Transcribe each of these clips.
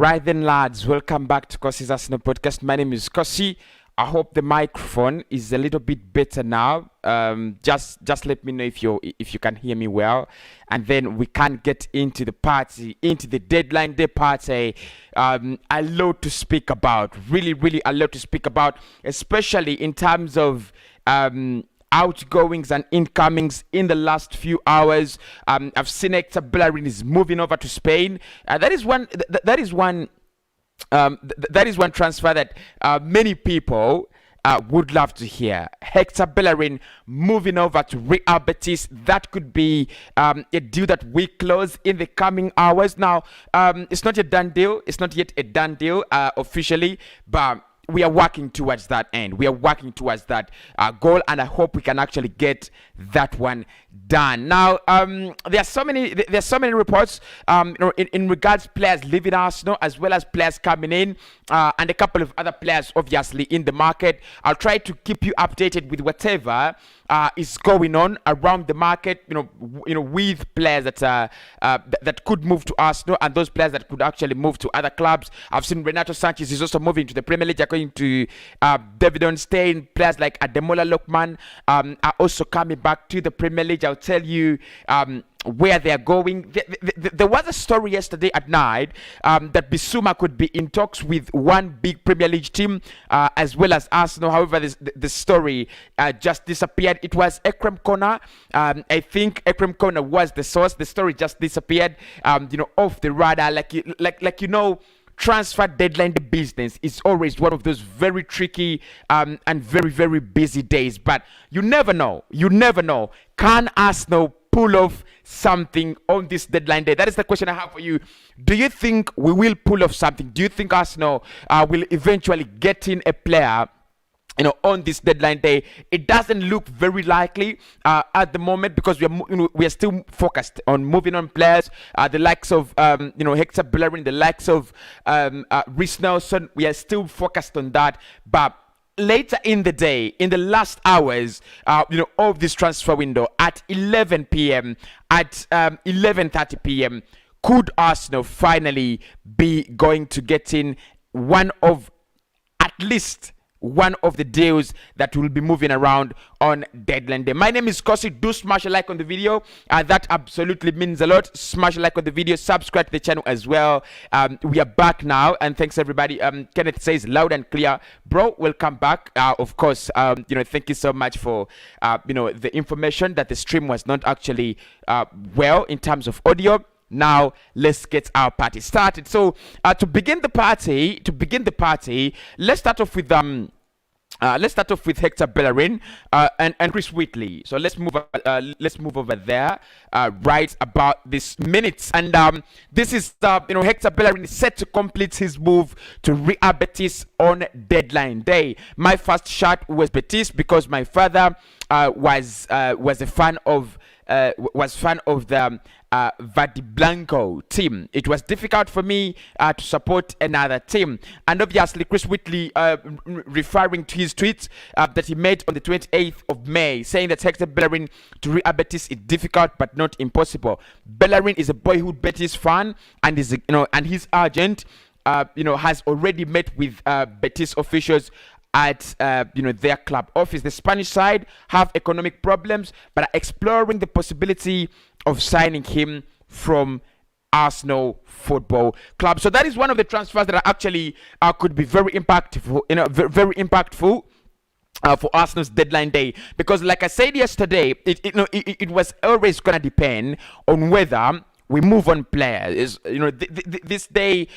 Right then, lads, welcome back to Cossy's Arsenal podcast. My name is Cossy. I hope the microphone is a little bit better now. Just let me know if you can hear me well, and then we can get into the party, into the deadline day party. A lot to speak about, really a lot to speak about, especially in terms of outgoings and incomings in the last few hours. I've seen Hector Bellerin is moving over to Spain. That is one transfer that many people would love to hear. Hector Bellerin moving over to Real Betis. That could be a deal that we close in the coming hours. Now, it's not a done deal. It's not yet a done deal officially, but we are working towards that end. We are working towards that goal, and I hope we can actually get that one done. Now, there are so many reports in regards to players leaving Arsenal, as well as players coming in, and a couple of other players obviously in the market. I'll try to keep you updated with whatever is going on around the market. With players that could move to Arsenal, and those players that could actually move to other clubs. I've seen Renato Sanches is also moving to the Premier League, according to David Onstein. Players like Ademola Lookman are also coming back to the Premier League. I'll tell you where they're going. There was a story yesterday at night that Bissouma could be in talks with one big Premier League team, as well as Arsenal. However, the story just disappeared. It was Ekrem Kona. I think Ekrem Kona was the source. The story just disappeared, off the radar. Transfer deadline business is always one of those very tricky and very busy days. But you never know. Can Arsenal pull off something on this deadline day? That is the question I have for you. Do you think we will pull off something? Do you think Arsenal will eventually get in a player on this deadline day? It doesn't look very likely at the moment, because we are still focused on moving on players, the likes of Hector Bellerin, the likes of Reece Nelson. We are still focused on that. But later in the day, in the last hours of this transfer window, at 11 p.m., at 11:30 p.m., could Arsenal finally be going to get in at least one of the deals that will be moving around on deadline day? My name is Cossy. Do smash a like on the video. That absolutely means a lot. Smash a like on the video. Subscribe to the channel as well. We are back now, and thanks everybody. Kenneth says loud and clear, bro. Welcome back. Of course, thank you so much for the information that the stream was not actually well in terms of audio. Now let's get our party started. So to begin the party, let's start off with Hector Bellerin and Chris Whitley. So let's move over there right about this minutes. And this is Hector Bellerin is set to complete his move to Real Betis on deadline day. My first shot was Betis because my father was a fan of the Verde Blanco team. It was difficult for me to support another team. And obviously, Chris Whitley referring to his tweets that he made on the 28th of May, saying that Hector Bellerin to Real Betis is difficult but not impossible. Bellerin is a boyhood Betis fan, and and his agent has already met with Betis officials at their club office. The Spanish side have economic problems, but are exploring the possibility of signing him from Arsenal Football Club. So that is one of the transfers that are actually could be very impactful, very impactful for Arsenal's deadline day, because like I said yesterday, it was always gonna depend on whether we move on players. This day,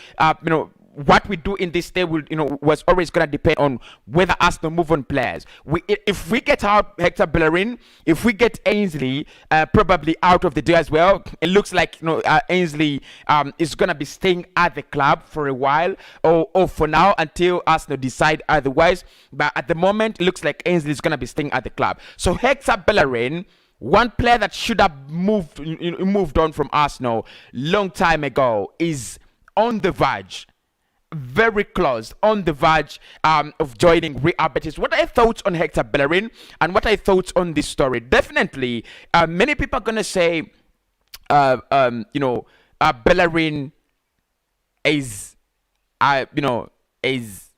what we do in this day was always going to depend on whether Arsenal move on players. If we get out Hector Bellerin, if we get Ainsley probably out of the deal as well, it looks like Ainsley is going to be staying at the club for a while, or for now until Arsenal decide otherwise. But at the moment, it looks like Ainsley is going to be staying at the club. So Hector Bellerin, one player that should have moved on from Arsenal long time ago, is on the verge, very close, on the verge of joining Real Betis. What are your thoughts on Hector Bellerin, and what are your thoughts on this story? Definitely, many people are gonna say, Bellerin is is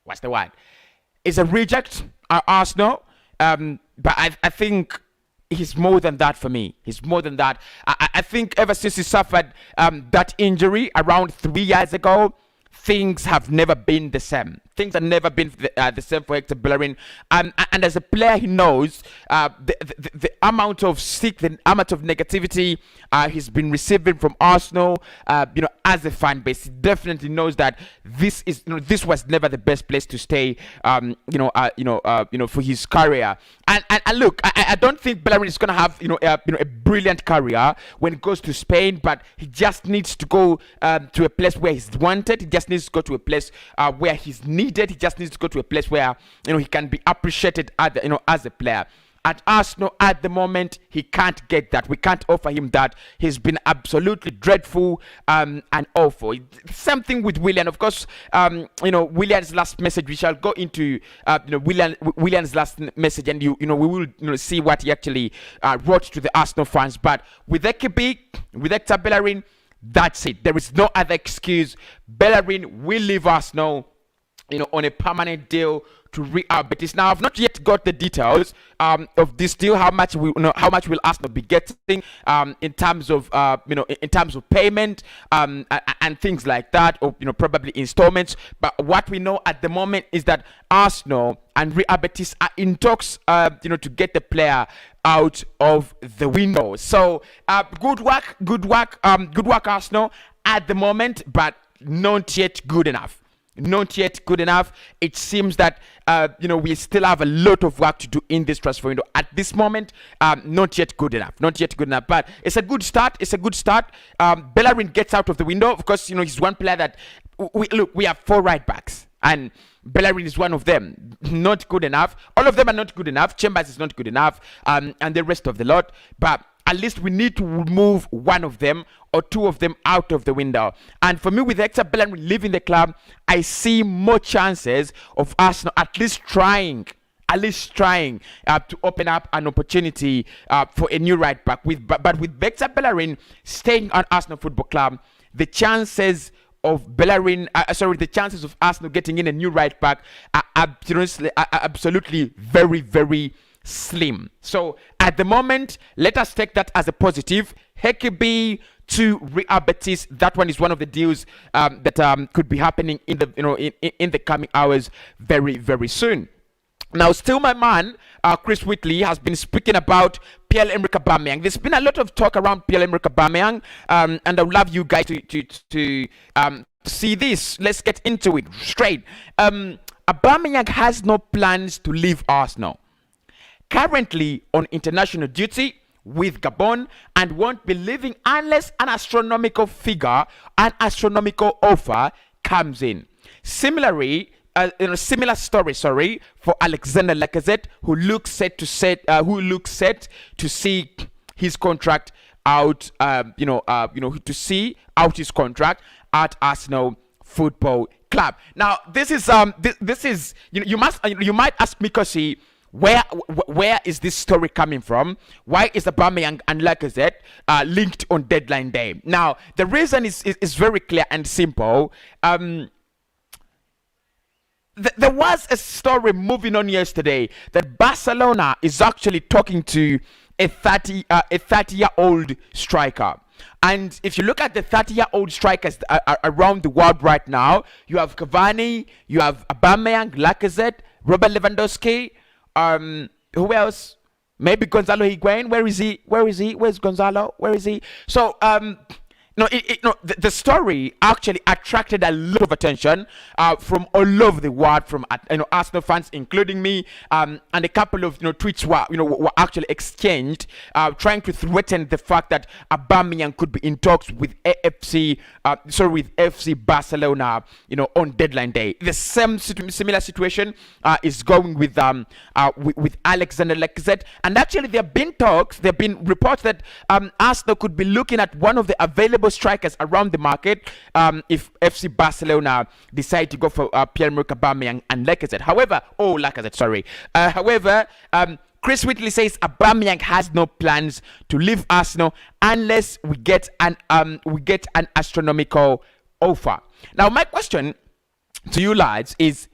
what's the word? Is a reject at Arsenal. But I think he's more than that for me. He's more than that. I think ever since he suffered that injury around 3 years ago, things have never been the same. Things have never been the same for Hector Bellerin. And as a player, he knows the amount of the amount of negativity he's been receiving from Arsenal. As a fan base, he definitely knows that this was never the best place to stay. For his career. And look, I don't think Bellerin is going to have a brilliant career when it goes to Spain, but he just needs to go to a place where he's wanted. He just needs to go to a place where he's needed. He just needs to go to a place where he can be appreciated as a player. At Arsenal at the moment, he can't get that. We can't offer him that. He's been absolutely dreadful and awful. Same thing with Willian. Of course, Willian's last message. We shall go into Willian's last message, and we will see what he actually wrote to the Arsenal fans. But with Ekebe, with Hector Bellerin, that's it. There is no other excuse. Bellerin will leave Arsenal, on a permanent deal to Real Betis. Now, I've not yet got the details of this deal. How much will Arsenal be getting in terms of payment and things like that, or probably installments. But what we know at the moment is that Arsenal and Real Betis are in talks, to get the player out of the window. So good work, Arsenal at the moment, but not yet good enough. Not yet good enough. It seems that we still have a lot of work to do in this transfer window. At this moment, not yet good enough. Not yet good enough. But it's a good start. Bellerin gets out of the window. Of course, he's one player that we have 4 right backs, and Bellerin is one of them. Not good enough. All of them are not good enough. Chambers is not good enough, and the rest of the lot. But at least we need to remove one of them or 2 of them out of the window. And for me, with Hector Bellerin leaving the club, I see more chances of Arsenal at least trying to open up an opportunity for a new right back. But with Hector Bellerin staying on Arsenal Football Club, the chances of the chances of Arsenal getting in a new right back are absolutely very, very slim. So at the moment, let us take that as a positive. Hakimi to Real Betis. That one is one of the deals that could be happening in the coming hours very, very soon. Now, still my man, Chris Whitley, has been speaking about Pierre-Emerick Aubameyang. There's been a lot of talk around Pierre-Emerick Aubameyang, and I would love you guys to see this. Let's get into it straight. Aubameyang has no plans to leave Arsenal. Currently on international duty with Gabon, and won't be leaving unless an astronomical offer comes in. Similarly, similar story, for Alexander Lacazette, who looks set to see his contract out, to see out his contract at Arsenal Football Club. Now, this is you might ask me, Cossy, where is this story coming from? Why is Aubameyang and Lacazette linked on deadline day? Now, the reason is very clear and simple. There was a story moving on yesterday that Barcelona is actually talking to a 30-year-old striker. And if you look at the 30-year-old strikers around the world right now, you have Cavani, you have Aubameyang, Lacazette, Robert Lewandowski. Who else? Maybe Gonzalo Higuain. Where is he? Where's Gonzalo? Where is he? So, the story actually attracted a lot of attention from all over the world, from Arsenal fans, including me, and a couple of tweets were actually exchanged, trying to threaten the fact that Aubameyang could be in talks with FC Barcelona, on deadline day. The similar situation is going with Alexander Lacazette, and actually there have been talks, there have been reports that Arsenal could be looking at one of the available strikers around the market if FC Barcelona decide to go for Pierre-Emerick Aubameyang and Lacazette. However, Chris Whitley says Aubameyang has no plans to leave Arsenal unless we get an astronomical offer. Now, my question to you lads is,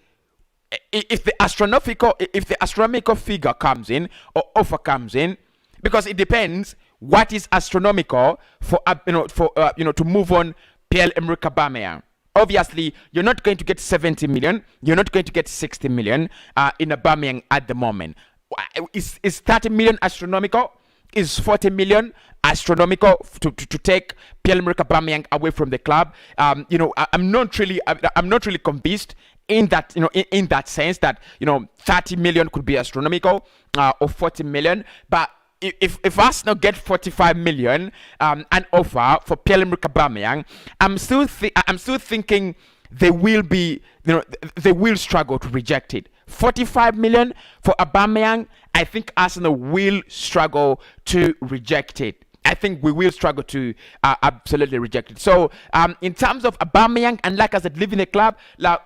if the astronomical figure comes in or offer comes in, because it depends what is astronomical for to move on Pierre-Emerick Aubameyang. Obviously, you're not going to get 70 million. You're not going to get 60 million in Aubameyang at the moment. Is 30 million astronomical? Is 40 million astronomical to take Pierre-Emerick Aubameyang away from the club? I'm not really convinced in that, in that sense that 30 million could be astronomical, or 40 million. But if Arsenal get 45 million an offer for Pierre-Emerick Aubameyang, I'm still thinking they will struggle to reject it. 45 million for Aubameyang, I think Arsenal will struggle to reject it. I think we will struggle to absolutely reject it. So, in terms of Aubameyang and Lacazette leaving the club,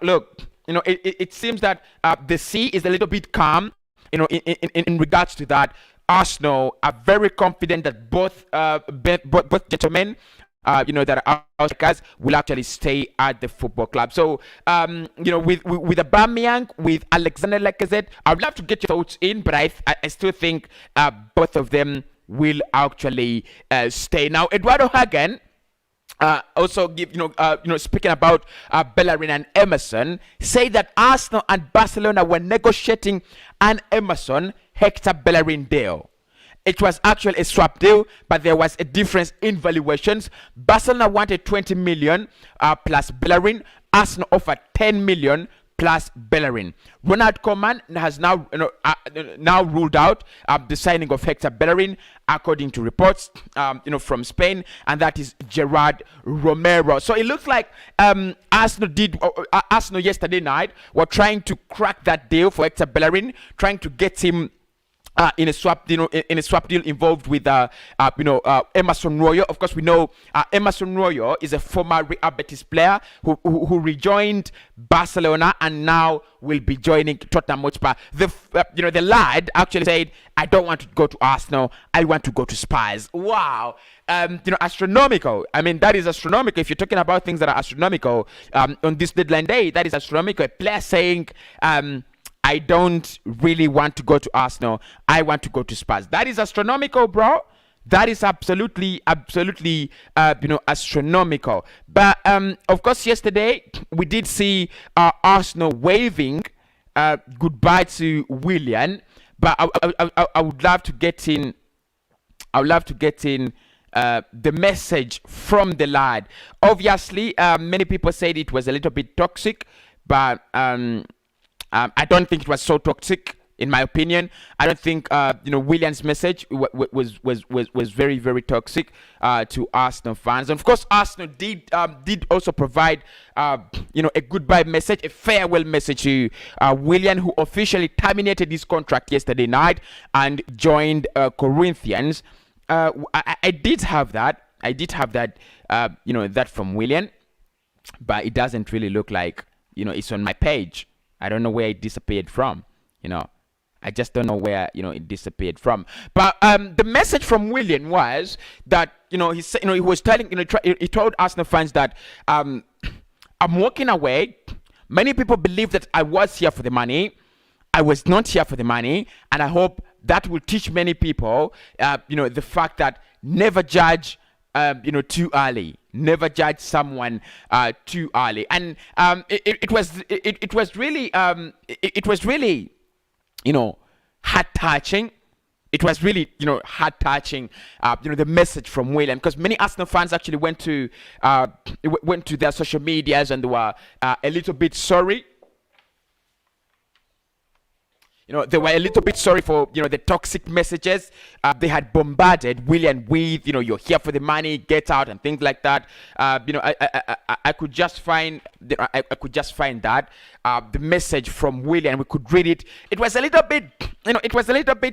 look, it seems that the sea is a little bit calm, in regards to that. Arsenal are very confident that both gentlemen, that are outsiders, will actually stay at the football club. So, with Aubameyang, with Alexander Lacazette, I would love to get your thoughts in, but I still think both of them will actually stay. Now, Eduardo Hagen also speaking about Bellerin and Emerson, say that Arsenal and Barcelona were negotiating an Emerson Hector Bellerin deal. It was actually a swap deal, but there was a difference in valuations. Barcelona wanted 20 million plus Bellerin. Arsenal offered 10 million plus Bellerin. Ronald Koeman has now ruled out the signing of Hector Bellerin, according to reports from Spain, and that is Gerard Romero. So it looks like Arsenal yesterday night were trying to crack that deal for Hector Bellerin, trying to get him in a swap, in a swap deal involved with Emerson Royal. Of course, we know Emerson Royal is a former Real Betis player who rejoined Barcelona and now will be joining Tottenham Hotspur. The lad actually said, "I don't want to go to Arsenal. I want to go to Spurs." Wow. Astronomical. I mean, that is astronomical. If you're talking about things that are astronomical on this deadline day, that is astronomical. A player saying, "I don't really want to go to Arsenal. I want to go to Spurs." That is astronomical, bro. That is absolutely, astronomical. But of course, yesterday we did see Arsenal waving goodbye to Willian. But I would love to get in. I would love to get in the message from the lad. Obviously, many people said it was a little bit toxic, but I don't think it was so toxic, in my opinion. I don't think Willian's message was very, very toxic to Arsenal fans. And of course, Arsenal did also provide a goodbye message, a farewell message to Willian, who officially terminated his contract yesterday night and joined Corinthians. I did have that. That from Willian, but it doesn't really look like it's on my page. I don't know where it disappeared from. I just don't know where it disappeared from. But the message from Willian was that he was telling he told Arsenal fans that I'm walking away. Many people believe that I was here for the money. I was not here for the money, and I hope that will teach many people the fact that never judge too early. Never judge someone too early. And it was really heart touching. It was really heart touching. The message from Willian, because many Arsenal fans actually went to their social medias and they were a little bit sorry. They were a little bit sorry for, the toxic messages they had bombarded Willian with, you're here for the money, get out, and things like that. I could just find, that the message from Willian. We could read it. It was a little bit,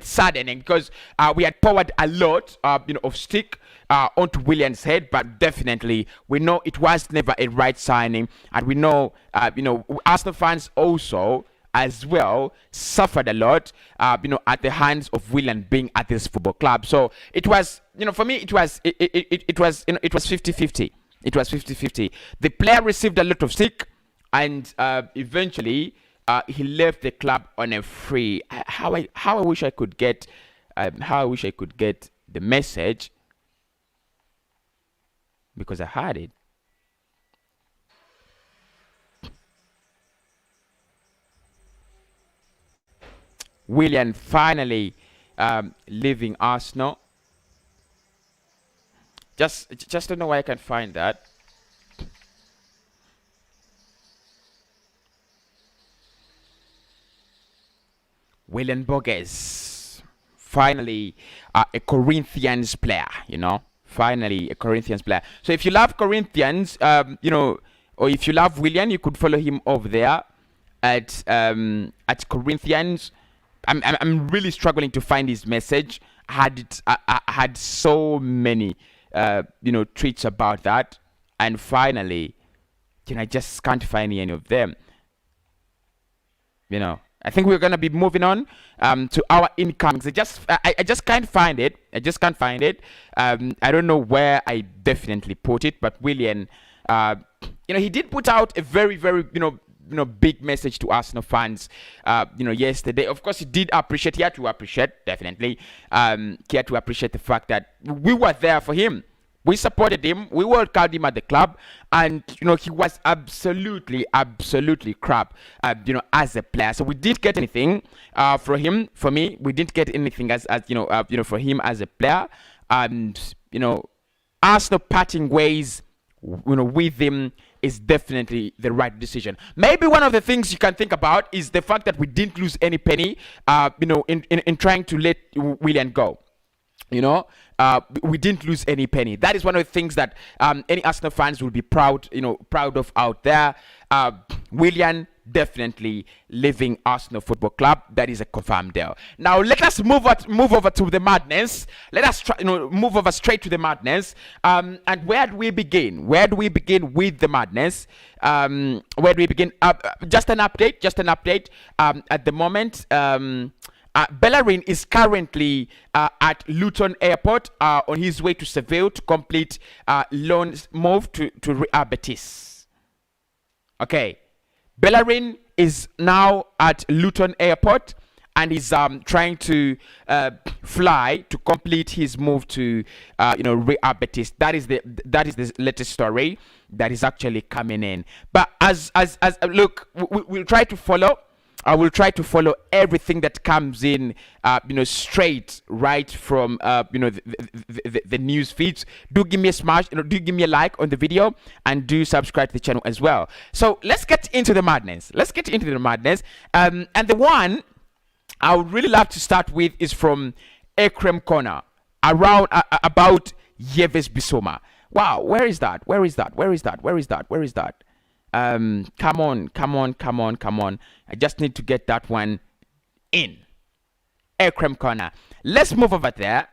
saddening because we had poured a lot, of stick onto Willian's head, but definitely we know it was never a right signing, and we know, Arsenal fans also, as well, suffered a lot, at the hands of Willian being at this football club. So it was, for me, it was 50-50. It was 50-50. The player received a lot of stick, and eventually he left the club on a free. How I wish I could get the message, because I had it. Willian finally leaving Arsenal. Just don't know where I can find that. Willian Borges, finally a Corinthians player, finally a Corinthians player. So if you love Corinthians, or if you love Willian, you could follow him over there at Corinthians. I'm really struggling to find his message. I had so many tweets about that, and finally, I just can't find any of them. I think we're gonna be moving on to our incomings. I just can't find it. I don't know where I definitely put it, but Willian, he did put out a very, very, big message to Arsenal fans, yesterday. Of course, he had to appreciate, definitely. He had to appreciate the fact that we were there for him. We supported him. We welcomed him at the club, and he was absolutely crap, as a player. So we didn't get anything for him. For me, we didn't get anything as for him as a player. And Arsenal parting ways, with him is definitely the right decision. Maybe one of the things you can think about is the fact that we didn't lose any penny, in trying to let Willian go. We didn't lose any penny. That is one of the things that any Arsenal fans will be proud of out there. Willian definitely leaving Arsenal Football Club. That is a confirmed deal. Now let us move over to the madness. Let us move over straight to the madness. And where do we begin? Where do we begin with the madness? Where do we begin? Just an update. At the moment, Bellerin is currently at Luton Airport on his way to Seville to complete loan move to Betis. Okay, Bellerin is now at Luton Airport and he's trying to fly to complete his move to Betis. That is the latest story that is actually coming in. But as look, we'll try to follow. I will try to follow everything that comes in, straight right from the news feeds. Do give me a smash, do give me a like on the video, and do subscribe to the channel as well. So let's get into the madness. And the one I would really love to start with is from Ekrem Corner about Yves Bissouma. Wow, where is that? Come on. I just need to get that one in. Ekrem Corner. Let's move over there.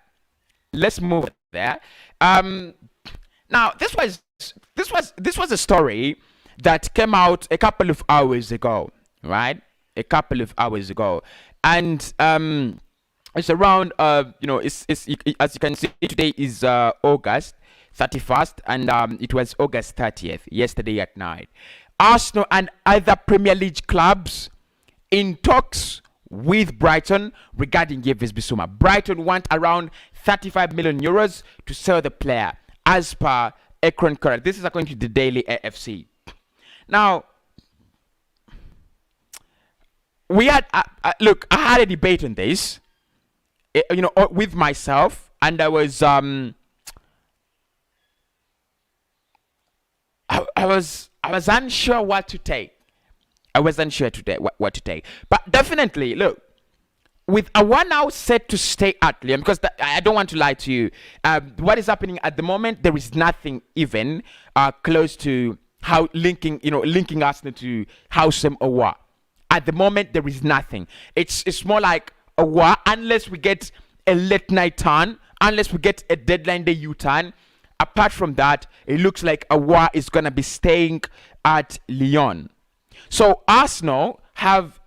Now this was a story that came out a couple of hours ago, right? And it's around it's as you can see, today is August 31st, and it was August 30th, yesterday at night. Arsenal and other Premier League clubs in talks with Brighton regarding Yves Bissouma. Brighton want around 35 million euros to sell the player, as per Ekrem Corner. This is according to the Daily AFC. Now, we had I had a debate on this, with myself, and I was I was unsure what to take. What to take. But definitely, look, with Aouar now set to stay at Lyon, because I don't want to lie to you, what is happening at the moment, there is nothing even close to how linking Arsenal to Houssem Aouar. At the moment, there is nothing. It's more like Aouar, unless we get a late night turn, unless we get a deadline day U-turn. Apart from that, it looks like Aouar is going to be staying at Lyon. So Arsenal have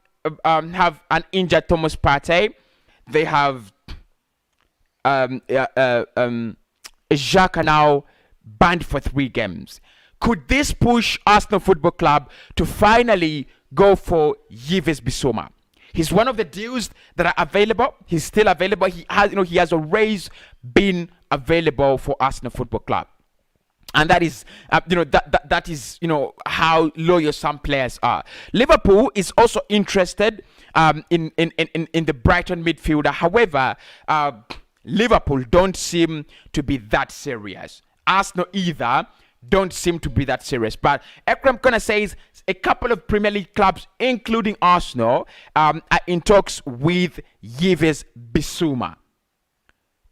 an injured Thomas Partey. They have Xhaka now banned for 3 games. Could this push Arsenal Football Club to finally go for Yves Bissouma? He's one of the deals that are available. He's still available. He has always been available for Arsenal Football Club. And that is, that is, how loyal some players are. Liverpool is also interested in the Brighton midfielder. However, Liverpool don't seem to be that serious. Arsenal either don't seem to be that serious. But Ekrem Kona says a couple of Premier League clubs, including Arsenal, are in talks with Yves Bissouma.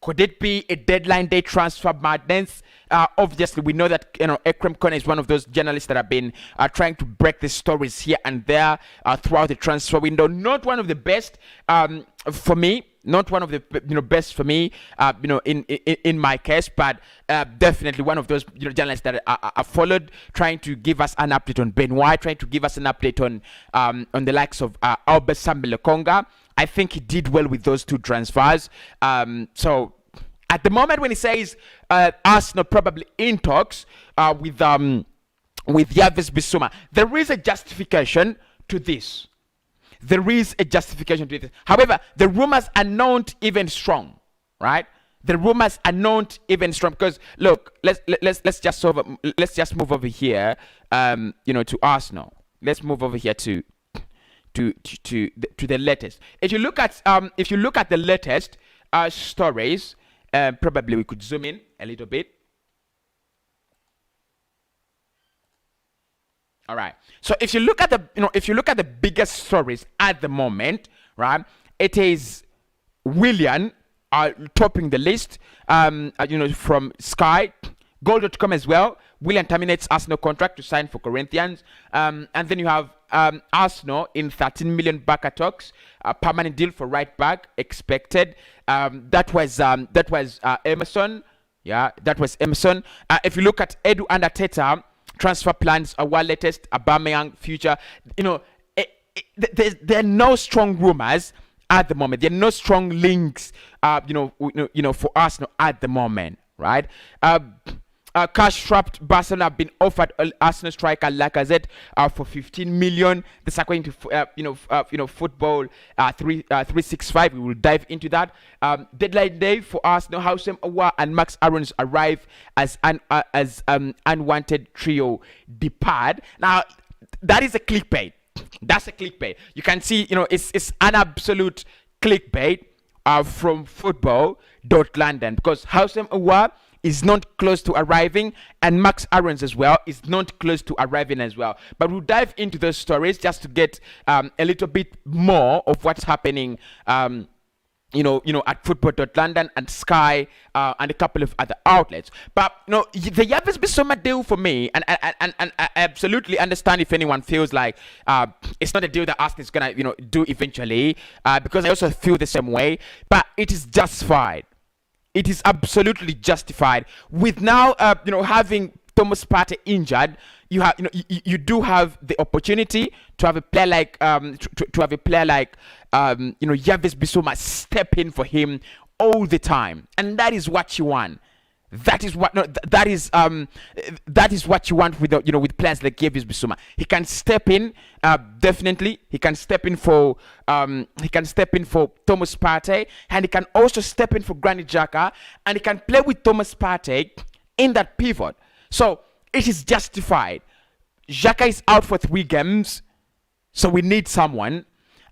Could it be a deadline day transfer madness? Obviously, we know that Ekrem Kona is one of those journalists that have been trying to break the stories here and there throughout the transfer window. Not one of the best for me. Not one of the best for me, in my case, but definitely one of those journalists that I followed, trying to give us an update on Ben White, trying to give us an update on the likes of Aubameyang and Lacazette. I think he did well with those 2 transfers. So at the moment, when he says Arsenal probably in talks with Yves Bissouma, there is a justification to this. There is a justification to it. However, the rumors are not even strong, right? The rumors are not even strong because look, let's just move over here, to Arsenal. Let's move over here to the latest. If you look at the latest stories, probably we could zoom in a little bit. All right. So if you look at the biggest stories at the moment, right, it is Willian topping the list. From Sky, Goal.com as well. Willian terminates Arsenal contract to sign for Corinthians, and then you have Arsenal in 13 million backer talks, permanent deal for right back expected. That was Emerson. Yeah, that was Emerson. If you look at Edu and Arteta, transfer plans are well latest. Aubameyang future. There are no strong rumors at the moment. There are no strong links. For Arsenal at the moment, right? Cash-strapped Barcelona have been offered Arsenal striker Lacazette for 15 million. This according to Football 365. We will dive into that. Deadline day for Arsenal. Houssem Aouar and Max Aarons arrive as unwanted trio depart. Now that is a clickbait. That's a clickbait. You can see, it's an absolute clickbait from Football.London because Houssem Aouar is not close to arriving, and Max Aarons as well is not close to arriving as well. But we'll dive into those stories just to get a little bit more of what's happening, at Football.London and Sky and a couple of other outlets. But the Yves Bissouma deal for me, and I absolutely understand if anyone feels like it's not a deal that Arsenal is gonna do eventually, because I also feel the same way. But it is justified. It is absolutely justified. With now, having Thomas Partey injured, you do have the opportunity to have a player like Yves Bissouma step in for him all the time, and that is what you want. That is what you want with players like Yves Bissouma. He can step in, definitely. He can step in for Thomas Partey, and he can also step in for Granit Xhaka, and he can play with Thomas Partey in that pivot. So it is justified. Xhaka is out for 3 games, so we need someone,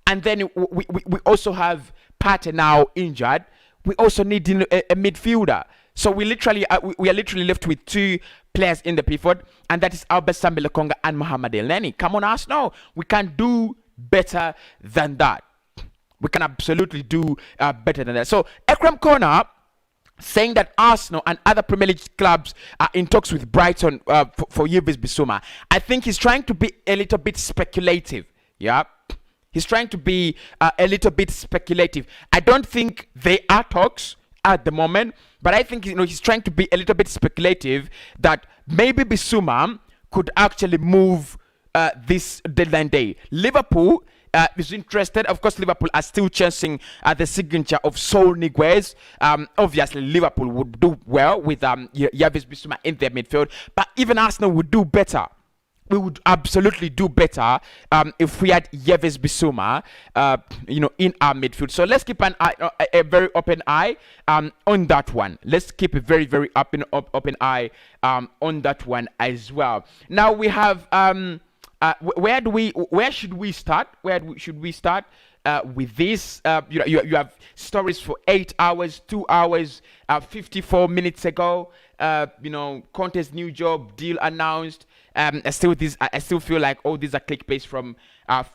and then we also have Partey now injured. We also need a midfielder. So we are literally left with 2 players in the pivot, and that is Aubameyang and Lacazette and Mohamed Elneny. Come on, Arsenal. We can do better than that. We can absolutely do better than that. So Ekrem Kona saying that Arsenal and other Premier League clubs are in talks with Brighton for Yves Bissouma. I think he's trying to be a little bit speculative. Yeah. He's trying to be a little bit speculative. I don't think they are talks at the moment, but I think he's trying to be a little bit speculative that maybe Bissouma could actually move this deadline day. Liverpool is interested. Of course, Liverpool are still chasing the signature of Saul Niguez. Obviously, Liverpool would do well with Yves Bissouma in their midfield, but even Arsenal would do better. We would absolutely do better if we had Yves Bissouma, in our midfield. So let's keep an eye, a very open eye on that one. Let's keep a very, very open eye on that one as well. Now we have where should we start? Should we start with this? You have stories for 8 hours, 2 hours, 54 minutes ago. Conte's new job deal announced. I still feel like all these are clickbaits from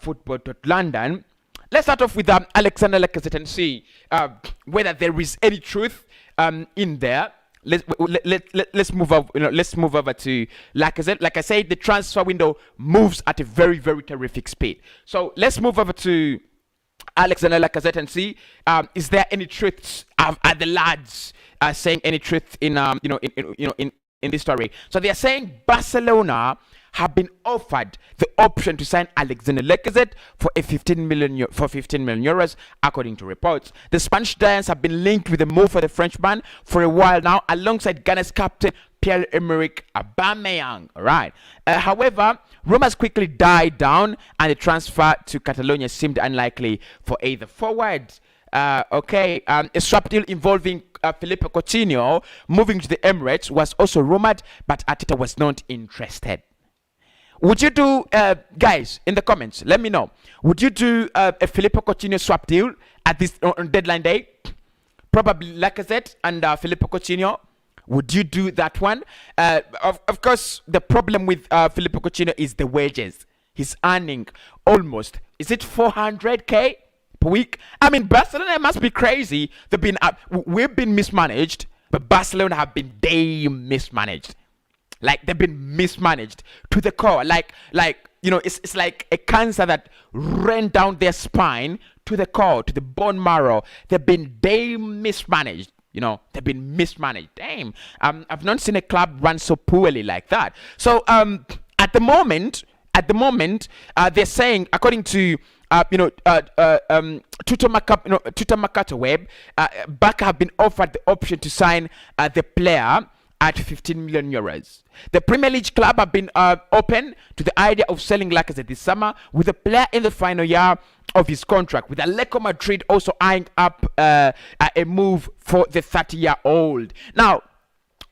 football.london. Let's start off with Alexander Lacazette and see whether there is any truth in there. Let's move over. Let's move over to Lacazette. Like I said, the transfer window moves at a very, very terrific speed. So let's move over to Alexander Lacazette and see is there any truths? Are the lads saying any truth in in this story? So they are saying Barcelona have been offered the option to sign Alexander Lacazette for 15 million euros, according to reports. The Spanish Giants have been linked with the move for the Frenchman for a while now, alongside Ghana's captain Pierre-Emerick Aubameyang. All right. However, rumors quickly died down, and the transfer to Catalonia seemed unlikely for either forward. A swap deal involving Philippe Coutinho moving to the Emirates was also rumored, but Arteta was not interested. Would you do, guys, in the comments, let me know. Would you do a Philippe Coutinho swap deal at this on deadline day? Probably Lacazette and Philippe Coutinho. Would you do that one? Of course, the problem with Philippe Coutinho is the wages. He's earning almost, is it 400k per week? I mean, Barcelona must be crazy. We've been mismanaged, but Barcelona have been damn mismanaged. Like, they've been mismanaged to the core. It's like a cancer that ran down their spine to the core, to the bone marrow. They've been damn mismanaged. They've been mismanaged. Damn. I've not seen a club run so poorly like that. So at the moment, they're saying, according to Tutor Mercato Web, Barca have been offered the option to sign the player at 15 million euros. The Premier League club have been open to the idea of selling Lacazette this summer, with the player in the final year of his contract, with Atletico Madrid also eyeing up a move for the 30-year-old. Now,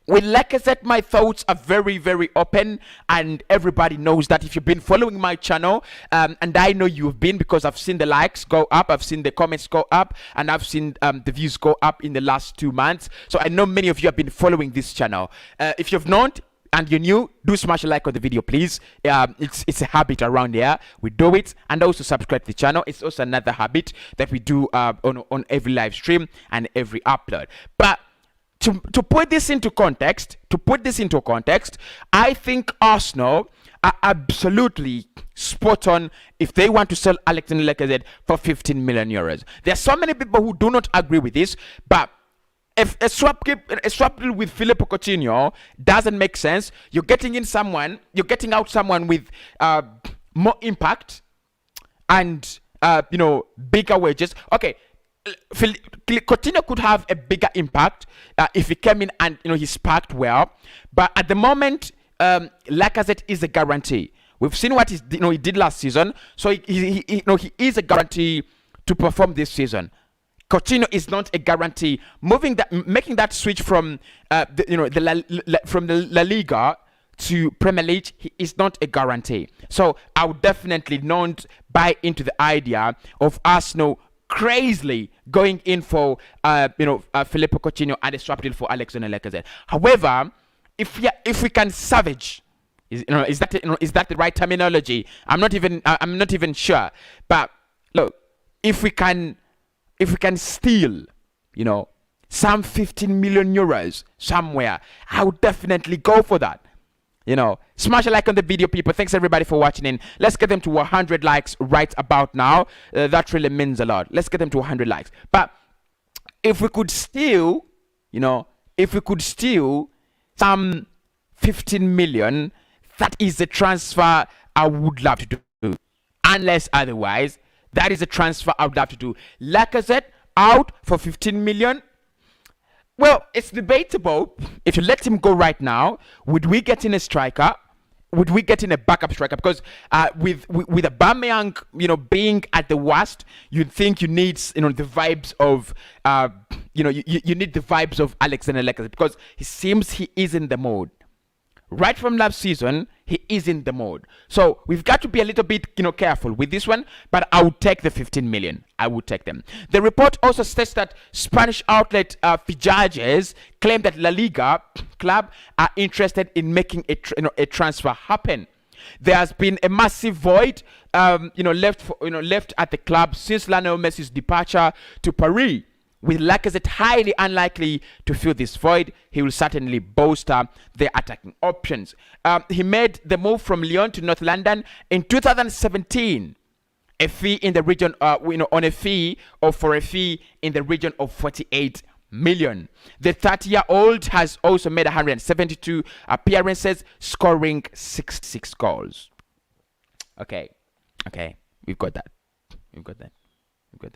with Lacazette, my thoughts are very, very open, and everybody knows that. If you've been following my channel, and I know you've been, because I've seen the likes go up, I've seen the comments go up, and I've seen the views go up in the last 2 months. So I know many of you have been following this channel. If you've not and you're new, do smash a like on the video, please. It's a habit around here. We do it, and also subscribe to the channel. It's also another habit that we do on every live stream and every upload. But to put this into context, I think Arsenal are absolutely spot on if they want to sell Alexander Lacazette for 15 million euros. There are so many people who do not agree with this, but if a swap deal with Philippe Coutinho doesn't make sense, you're getting out someone with more impact and bigger wages. Okay. Coutinho could have a bigger impact if he came in and he sparked well, but at the moment, Lacazette is a guarantee. We've seen what he did last season, so he is a guarantee to perform this season. Coutinho is not a guarantee. Making that switch from from the La Liga to Premier League, he is not a guarantee. So I would definitely not buy into the idea of Arsenal crazily going in for Philippe Coutinho and a swap deal for Alexander Lacazette. However, if we can salvage, is that the right terminology? I'm not even sure. But look, if we can steal, some 15 million euros somewhere, I would definitely go for that. Smash a like on the video, people. Thanks everybody for watching in. Let's get them to 100 likes right about now. That really means a lot. Let's get them to 100 likes. But if we could steal, some 15 million, that is the transfer I would love to do. Unless otherwise, That is a transfer I would love to do. Lacazette out for 15 million. Well, it's debatable. If you let him go right now, would we get in a striker? Would we get in a backup striker? Because with Aubameyang, being at the worst, you'd think you need, the vibes of, you need the vibes of Alexander Lacazette, because he seems he is in the mode. Right from last season, he is in the mode. So we've got to be a little bit, careful with this one. But I would take the 15 million. I would take them. The report also states that Spanish outlet Fichajes claim that La Liga club are interested in making a transfer happen. There has been a massive void, left at the club since Lionel Messi's departure to Paris. With Lacazette highly unlikely to fill this void, he will certainly bolster their attacking options. He made the move from Lyon to North London in 2017. A fee in the region, on a fee or for a fee in the region of 48 million. The 30-year-old has also made 172 appearances, scoring 66 goals. Okay, we've got that. We've got that. We've got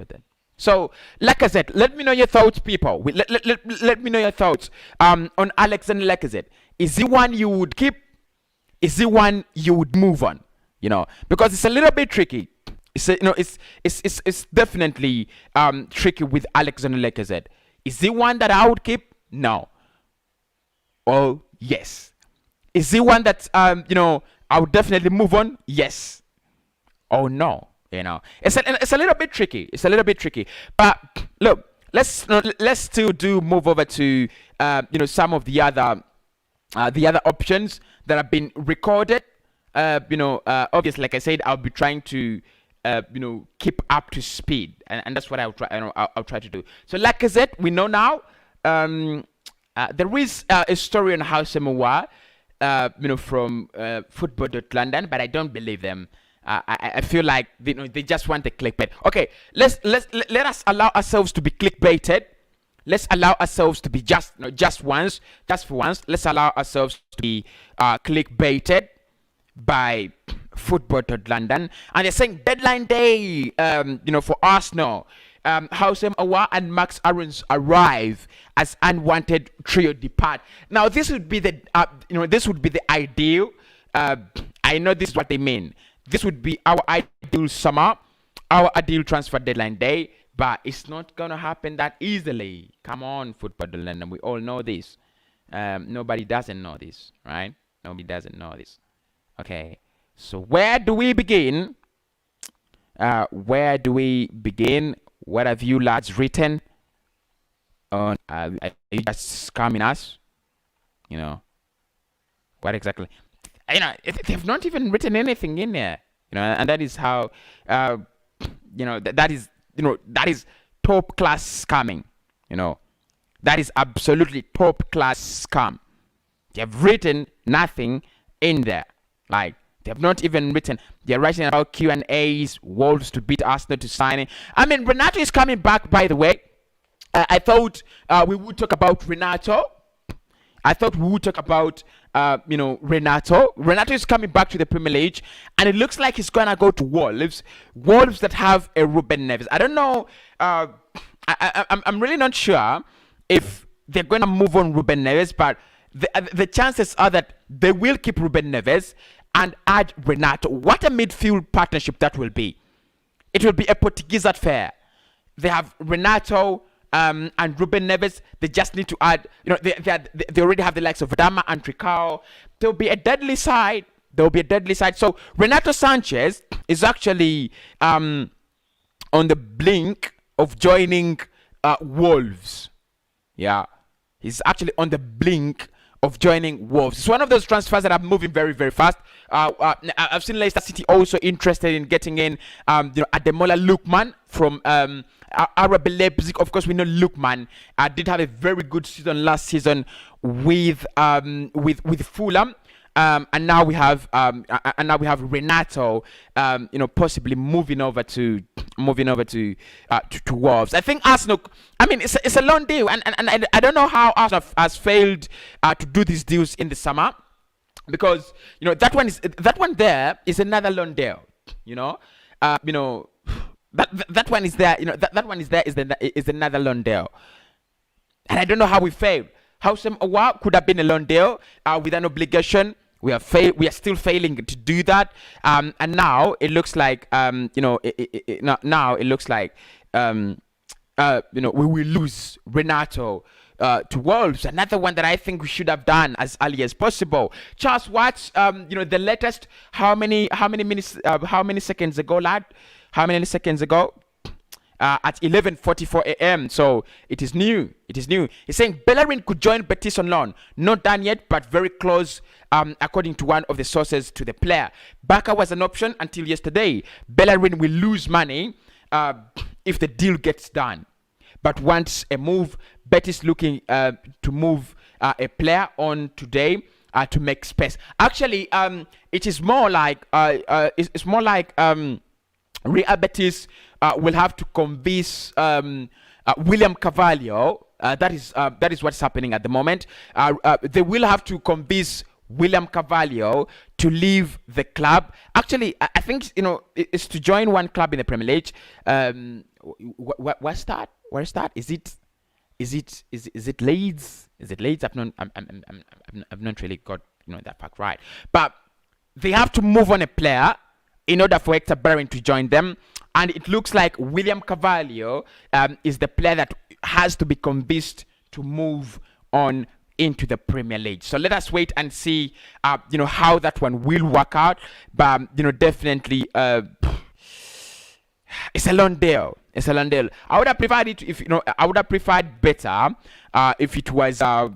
that. So, Lacazette, let me know your thoughts, people. Let me know your thoughts on Alexander Lacazette. Is he one you would keep? Is he one you would move on? Because it's a little bit tricky. It's definitely tricky with Alexander Lacazette. Is he one that I would keep? No. Oh, yes. Is he one that I would definitely move on? Yes. Oh, no. It's a little bit tricky. But look, let's still move over to some of the other options that have been recorded. Obviously, like I said, I'll be trying to keep up to speed, and that's what I'll try to do. So Lacazette, we know now. There is a story on how Semowa, from Football.London, but I don't believe them. I feel like they just want the clickbait. Okay, let us allow ourselves to be clickbaited. Let's allow ourselves to be just for once. Let's allow ourselves to be clickbaited by Football.London, and they're saying deadline day. For Arsenal, Houssem Aouar and Max Aarons arrive as unwanted trio depart. Now this would be the ideal. I know this is what they mean. This would be our ideal summer, our ideal transfer deadline day, but it's not going to happen that easily. Come on, Football.London. We all know this. Nobody doesn't know this, right? Nobody doesn't know this. Okay, so where do we begin? What have you lads written on? Are you just scamming us? What exactly? They've not even written anything in there, and that is how, that is top class scamming, that is absolutely top class scam. They've written nothing in there, like they've not even written. They're writing about Q&As, Wolves to beat Arsenal to sign it. I mean, Renato is coming back, by the way. I thought we would talk about Renato. Renato. Renato is coming back to the Premier League, and it looks like he's gonna go to Wolves. Wolves that have a Ruben Neves. I don't know. I'm really not sure if they're gonna move on Ruben Neves, but the chances are that they will keep Ruben Neves and add Renato. What a midfield partnership that will be! It will be a Portuguese affair. They have Renato. And Ruben Neves, they just need to add, they already have the likes of Dama and Tricao. There'll be a deadly side. So Renato Sanches is actually on the blink of joining Wolves. Yeah, he's actually on the blink of joining Wolves. It's one of those transfers that are moving very, very fast. I've seen Leicester City also interested in getting in Ademola Lookman from RB Leipzig. Of course, we know Lookman did have a very good season last season with Fulham. And now we have Renato, possibly moving over to Wolves. I think Arsenal. I mean, it's a long deal, and I don't know how Arsenal has failed to do these deals in the summer, because that one there is another long deal. You know, you know that one is there. You know that one is there is another loan deal, and I don't know how we failed. How some Awa could have been a loan deal with an obligation. We are still failing to do that, and now it looks like you know now it looks like you know we will lose Renato to Wolves. Another one that I think we should have done as early as possible. Charles Watts, you know the latest. How many minutes? How many seconds ago, lad? How many seconds ago? At 11:44 a.m. So it is new. It is new. He's saying Bellerin could join Betis on loan. Not done yet, but very close, according to one of the sources to the player. Barca was an option until yesterday. Bellerin will lose money if the deal gets done. But once a move, Betis looking to move a player on today to make space. Actually, it is more like it's more like Real Betis will have to convince William Carvalho. That is what's happening at the moment. They will have to convince William Carvalho to leave the club. Actually, I think you know it's to join one club in the Premier League. What's that? Where's that? Is it Leeds? Is it Leeds? I've not really got that fact right. But they have to move on a player in order for Hector Bellerin to join them. And it looks like William Carvalho is the player that has to be convinced to move on into the Premier League. So let us wait and see, how that one will work out. But, definitely, it's a long deal. It's a long deal. I would have preferred it I would have preferred better if it was, a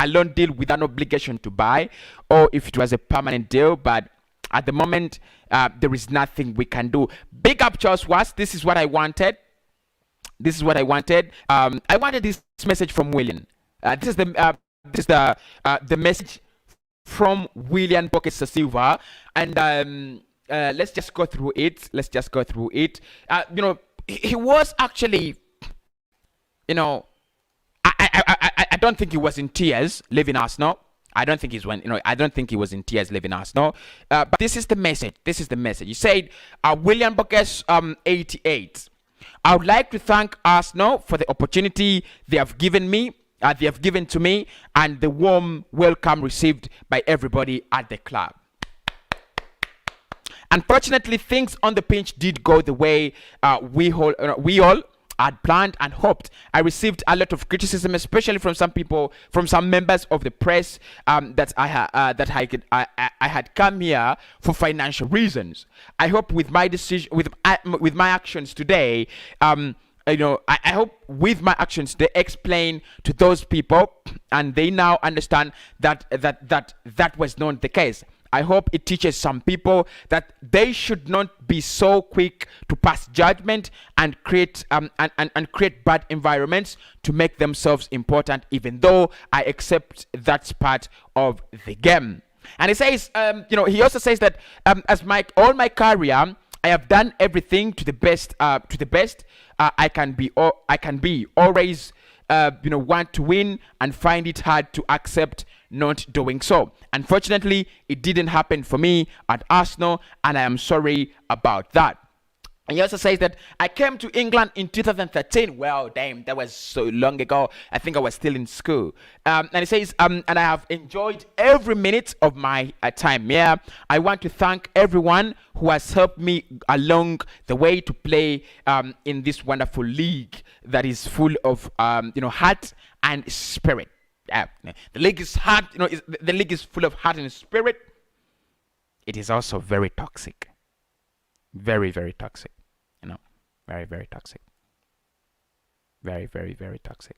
loan deal with an obligation to buy, or if it was a permanent deal. But at the moment, there is nothing we can do. Big up, Charles Watts. This is what I wanted. This is what I wanted. I wanted this message from Willian. This is the message from Willian Pockets da Silva, and let's just go through it. He was actually, I don't think he was in tears leaving Arsenal. I don't think he was in tears leaving Arsenal. But this is the message. He said, William Buckes, 88. I would like to thank Arsenal for the opportunity they have given to me, and the warm welcome received by everybody at the club. Unfortunately, things on the pitch did go the way we all had planned and hoped. I received a lot of criticism, especially from some members of the press, that I had come here for financial reasons. I hope with my decision, with my actions today, I hope with my actions they explain to those people, and they now understand that was not the case. I hope it teaches some people that they should not be so quick to pass judgment and create bad environments to make themselves important, even though I accept that's part of the game. And he says, he also says that as all my career, I have done everything to the best I can be. Always want to win and find it hard to accept not doing so. Unfortunately, it didn't happen for me at Arsenal, and I am sorry about that. And he also says that I came to England in 2013. Well, damn, that was so long ago. I think I was still in school. And he says, and I have enjoyed every minute of my time here. I want to thank everyone who has helped me along the way to play in this wonderful league that is full of heart and spirit. The league is hard. The league is full of heart and spirit. It is also very toxic. Very, very toxic. Very, very toxic. Very, very, very toxic.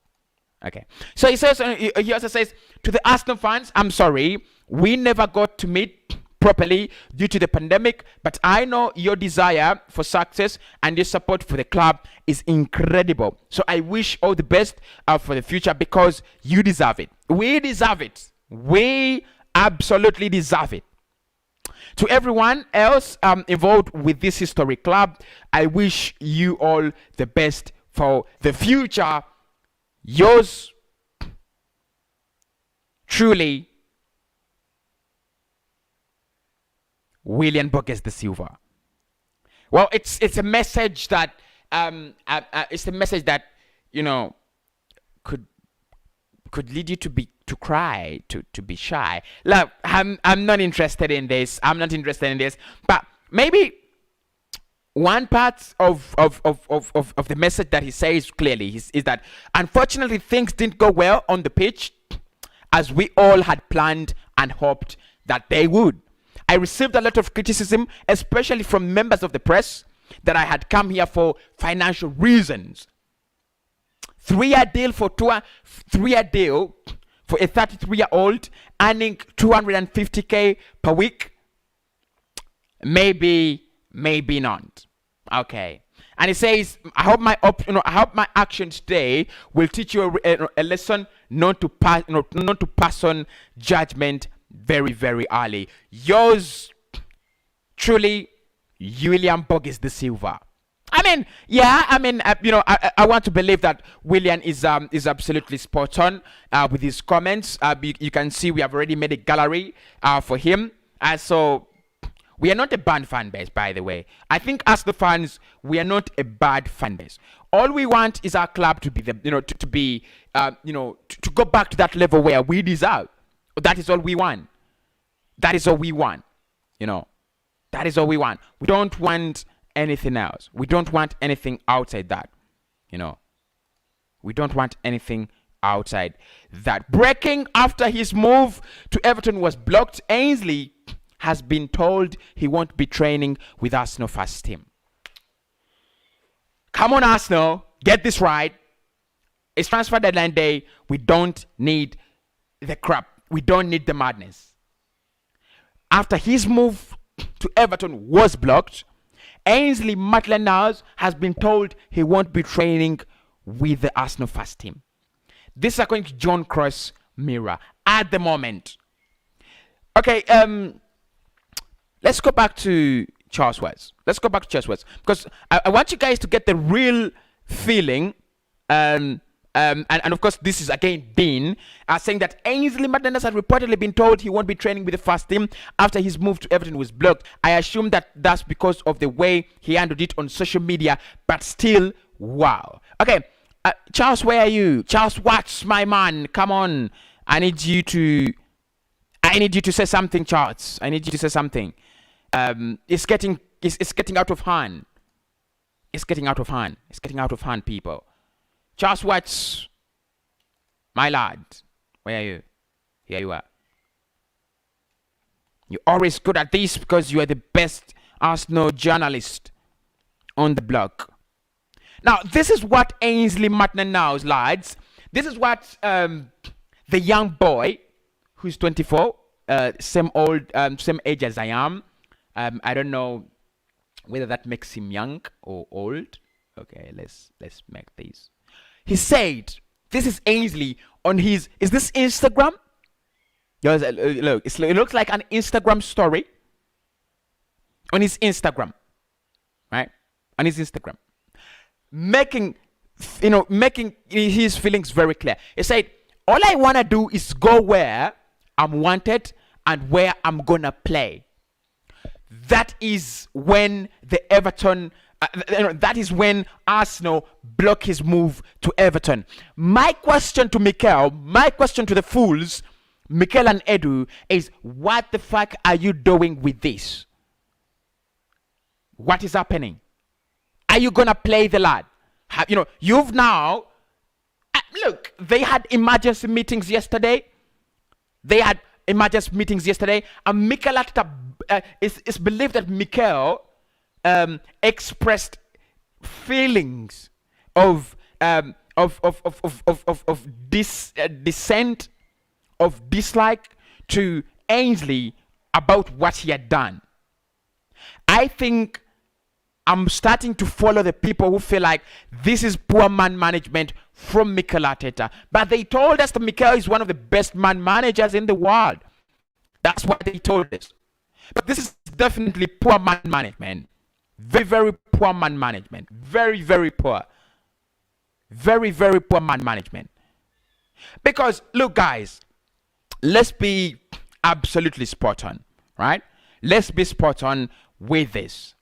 Okay. So he says. He also says to the Arsenal fans, "I'm sorry, we never got to meet properly due to the pandemic, but I know your desire for success and your support for the club is incredible. So I wish all the best for the future, because you deserve it. We deserve it. We absolutely deserve it. To everyone else involved with this historic club, I wish you all the best for the future. Yours truly, Willian Buckes da Silva." Well, it's a message that it's a message that you know could lead you to cry, to be shy. Look, I'm not interested in this. I'm not interested in this. But maybe one part of the message that he says clearly is that unfortunately things didn't go well on the pitch as we all had planned and hoped that they would. I received a lot of criticism, especially from members of the press, that I had come here for financial reasons. 3-year deal for a 33-year-old earning 250k per week. Maybe not. Okay. And he says, I hope my actions today will teach you a lesson not to pass on judgment very, very early. Yours truly, Willian Borges de Silva. I mean, yeah, I want to believe that Willian is absolutely spot on with his comments. You can see we have already made a gallery for him. So we are not a bad fan base, by the way. I think as the fans, we are not a bad fan base. All we want is our club to be to go back to that level where we deserve. That is all we want. That is all we want. That is all we want. We don't want anything else. We don't want anything outside that. We don't want anything outside that. Breaking after his move to Everton was blocked, Ainsley has been told he won't be training with Arsenal first team. Come on, Arsenal, get this right. It's transfer deadline day. We don't need the crap. We don't need the madness. After his move to Everton was blocked, Ainsley Maitland-Niles has been told he won't be training with the Arsenal first team. This is according to John Cross Mirror at the moment. Okay, let's go back to Charles West. Because I want you guys to get the real feeling. And of course, this is again Bean saying that Ainsley Maitland-Niles has reportedly been told he won't be training with the first team after his move to Everton was blocked. I assume that that's because of the way he handled it on social media, but still, wow. Okay, Charles, where are you? Charles Watts, my man, come on. I need you to say something, Charles. I need you to say something. It's getting out of hand. It's getting out of hand. It's getting out of hand, people. Charles Watts, my lad, where are you? Here you are. You're always good at this because you are the best Arsenal journalist on the block. Now, this is what Ainsley Maitland-Niles, lads. This is what the young boy, who's 24, same age as I am. I don't know whether that makes him young or old. Okay, let's make this. He said, this is Ainsley on his, is this Instagram? Look, it looks like an Instagram story on his Instagram, right? On his Instagram. Making his feelings very clear. He said, all I want to do is go where I'm wanted and where I'm going to play. That is when the Everton... that is when Arsenal block his move to Everton. My question to Mikel, my question to the fools, Mikel and Edu, is what the fuck are you doing with this? What is happening? Are you gonna play the lad? You've now... look, they had emergency meetings yesterday. And Mikel Arteta, it's believed that Mikel expressed feelings of dissent, of dislike to Ainsley about what he had done. I think I'm starting to follow the people who feel like this is poor man management from Mikel Arteta. But they told us that Mikel is one of the best man managers in the world. That's what they told us. But this is definitely poor man management. Very, very poor man management. Very, very poor. Very, very poor man management. Because, look, guys, let's be absolutely spot on, right? Let's be spot on with this.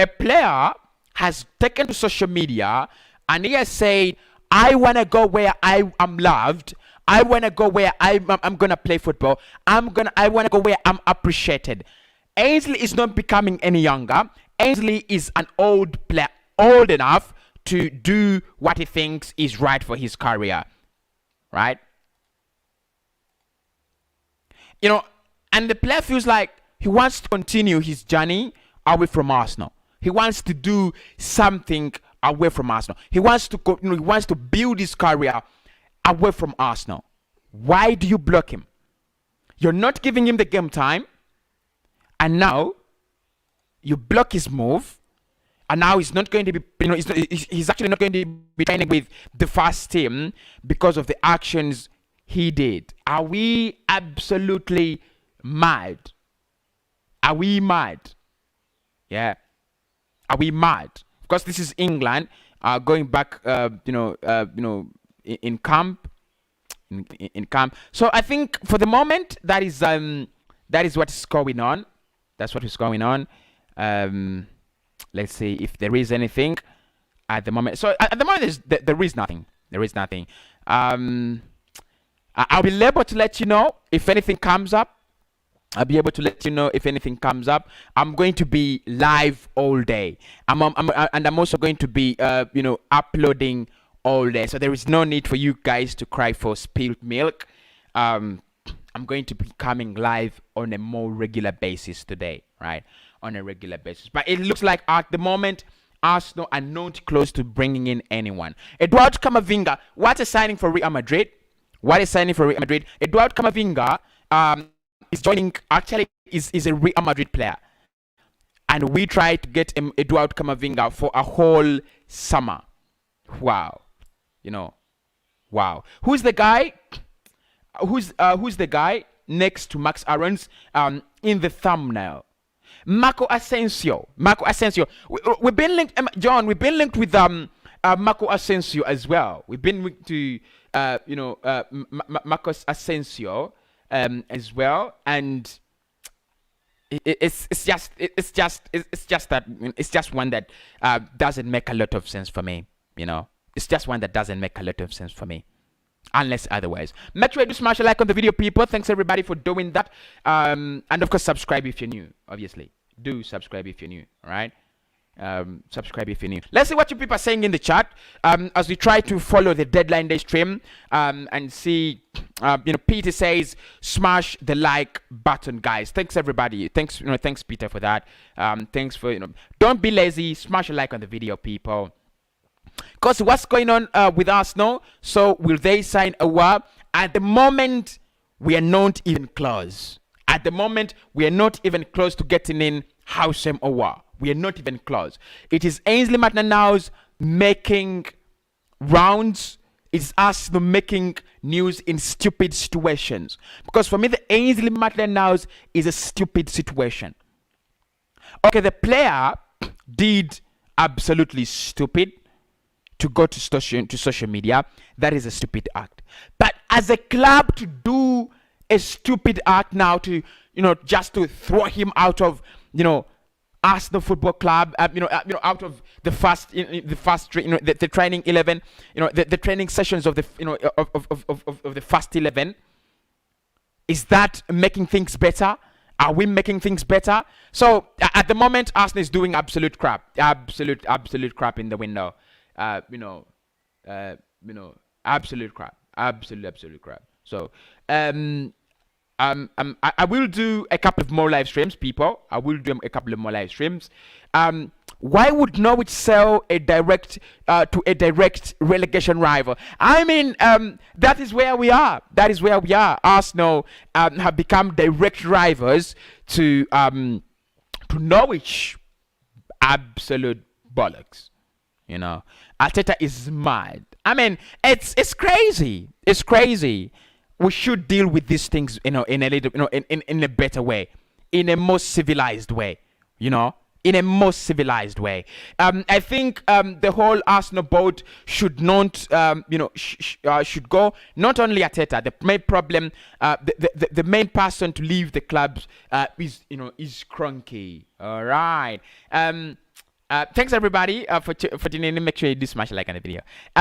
a player has taken to social media and he has said, I want to go where I am loved. I want to go where I'm going to play football. I want to go where I'm appreciated. Ainsley is not becoming any younger. Ainsley is an old player, old enough to do what he thinks is right for his career. Right? You know, and the player feels like he wants to continue his journey away from Arsenal. He wants to do something away from Arsenal. He wants to build his career away from Arsenal. Why do you block him? You're not giving him the game time, and now you block his move, and now he's not going to be, he's actually not going to be training with the first team because of the actions he did. Are we absolutely mad? Are we mad? Yeah. Are we mad? Of course, this is England going back, in camp. In camp. So I think for the moment that is what is going on. That's what is going on. Let's see if there is anything at the moment. So at the moment there is nothing. There is nothing. I'll be able to let you know if anything comes up. I'll be able to let you know if anything comes up. I'm going to be live all day. I'm also going to be, uploading all day. So there is no need for you guys to cry for spilled milk. I'm going to be coming live on a more regular basis today, right? On a regular basis. But it looks like at the moment, Arsenal are not close to bringing in anyone. Eduardo Camavinga, what a signing for Real Madrid. What a signing for Real Madrid. Eduardo Camavinga, is joining, actually is a Real Madrid player, and we tried to get Eduardo Camavinga for a whole summer. Wow, wow. Who's the guy? Who's the guy next to Max Aarons in the thumbnail? Marco Asensio. We've been linked, John. We've been linked with Marco Asensio as well. We've been linked to Marcos Asensio. As well, and it's just one that doesn't make a lot of sense for me. It's just one that doesn't make a lot of sense for me, unless otherwise. Make sure you do smash a like on the video, people. Thanks everybody for doing that, and of course subscribe if you're new. Obviously, do subscribe if you're new. All right. Subscribe if you're new. Let's see what you people are saying in the chat as we try to follow the deadline day stream and see. Peter says smash the like button, guys. Thanks everybody. Thanks Peter for that. Thanks for don't be lazy. Smash a like on the video, people. Because what's going on with Arsenal? So will they sign a war? At the moment, we are not even close. At the moment, we are not even close to getting in Houssem Aouar. We are not even close. It is Ainsley Maitland-Niles making rounds. It's Arsenal making news in stupid situations. Because for me, the Ainsley Maitland-Niles is a stupid situation. Okay, the player did absolutely stupid to go to social media. That is a stupid act. But as a club to do a stupid act now to, just to throw him out of, Arsenal Football Club, out of the the training 11, the training sessions of the, of the first 11. Is that making things better? Are we making things better? So at the moment, Arsenal is doing absolute crap, absolute crap in the window. Absolute crap, absolute crap. So I will do a couple of more live streams, people. I will do a couple of more live streams. Why would Norwich sell a direct to a direct relegation rival? I mean, that is where we are. That is where we are. Arsenal have become direct rivals to Norwich. Absolute bollocks. Arteta is mad. I mean, it's crazy. It's crazy. We should deal with these things, in a little, in a better way, in a more civilized way, in a more civilized way. I think the whole Arsenal board should not, should go. Not only Arteta. The main problem, the main person to leave the clubs is Kroenke. All right. Thanks everybody for tuning in. Make sure you do smash a like on the video.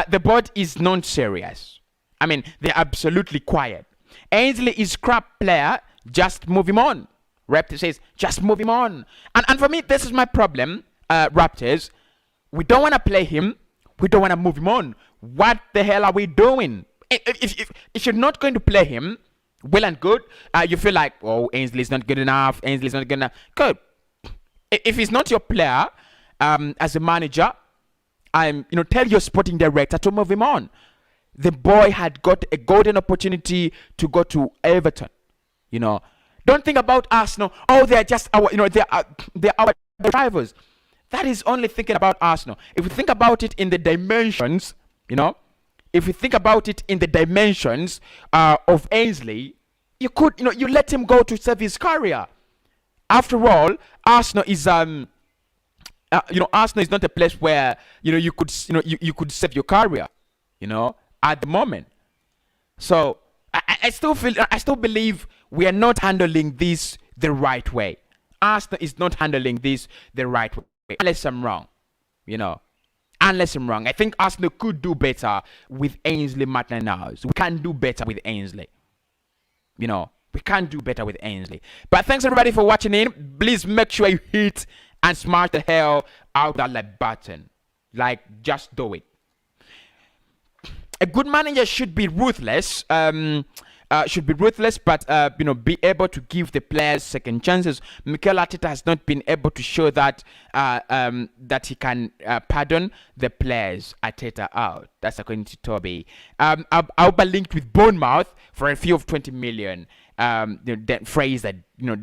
The board is non-serious. I mean, they're absolutely quiet. Ainsley is crap player. Just move him on. Raptor says, just move him on. And for me, this is my problem, Raptors. We don't want to play him. We don't want to move him on. What the hell are we doing? If you're not going to play him, well and good. You feel like, oh, Ainsley's not good enough. Ainsley's not good enough. Good. If he's not your player, as a manager, tell your sporting director to move him on. The boy had got a golden opportunity to go to Everton. Don't think about Arsenal. Oh, they're just our, they're our rivals. That is only thinking about Arsenal. If we think about it in the dimensions, if we think about it in the dimensions of Ainsley, you could, you let him go to save his career. After all, Arsenal is Arsenal is not a place where you could you could save your career, at the moment. So I still believe we are not handling this the right way. Arsenal is not handling this the right way. Unless I'm wrong, Unless I'm wrong, I think Arsenal could do better with Ainsley Maitland-Niles. We can do better with Ainsley. We can't do better with Ainsley. But thanks everybody for watching in. Please make sure you hit and smash the hell out that like button. Just do it. A good manager should be ruthless. But be able to give the players second chances. Mikel Arteta has not been able to show that that he can pardon the players. Arteta out. That's according to Toby. Auba linked with Bournemouth for a fee of 20 million. That phrase that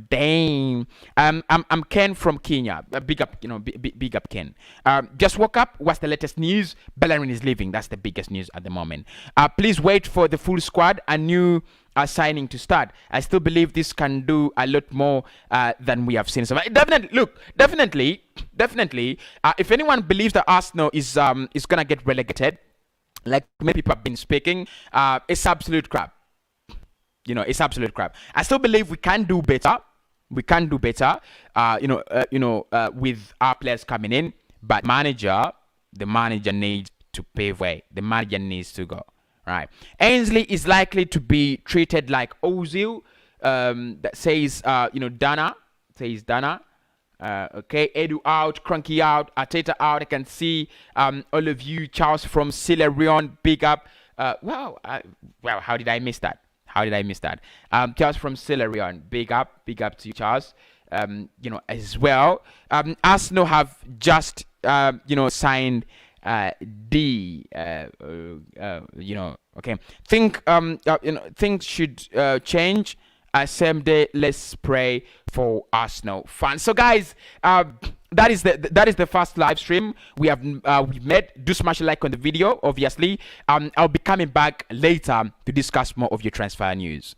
dang. I'm Ken from Kenya. Big up, big up Ken. Just woke up. What's the latest news? Bellerin is leaving. That's the biggest news at the moment. Please wait for the full squad. A new signing to start. I still believe this can do a lot more than we have seen. So definitely. If anyone believes that Arsenal is gonna get relegated, like many people have been speaking, it's absolute crap. It's absolute crap. I still believe we can do better. We can do better. With our players coming in, but the manager needs to pave way. The manager needs to go. Right. Ainsley is likely to be treated like Ozil. That says Dana. Okay, Edu out, Cranky out, Arteta out. I can see all of you. Charles from Silerion, big up. Wow, how did I miss that? Charles from Silerion, big up to you, Charles. As well. Arsenal have just signed D. Okay. Things should change. Same day. Let's pray for Arsenal fans. So, guys, that is the first live stream we've made. Do smash a like on the video, obviously. I'll be coming back later to discuss more of your transfer news.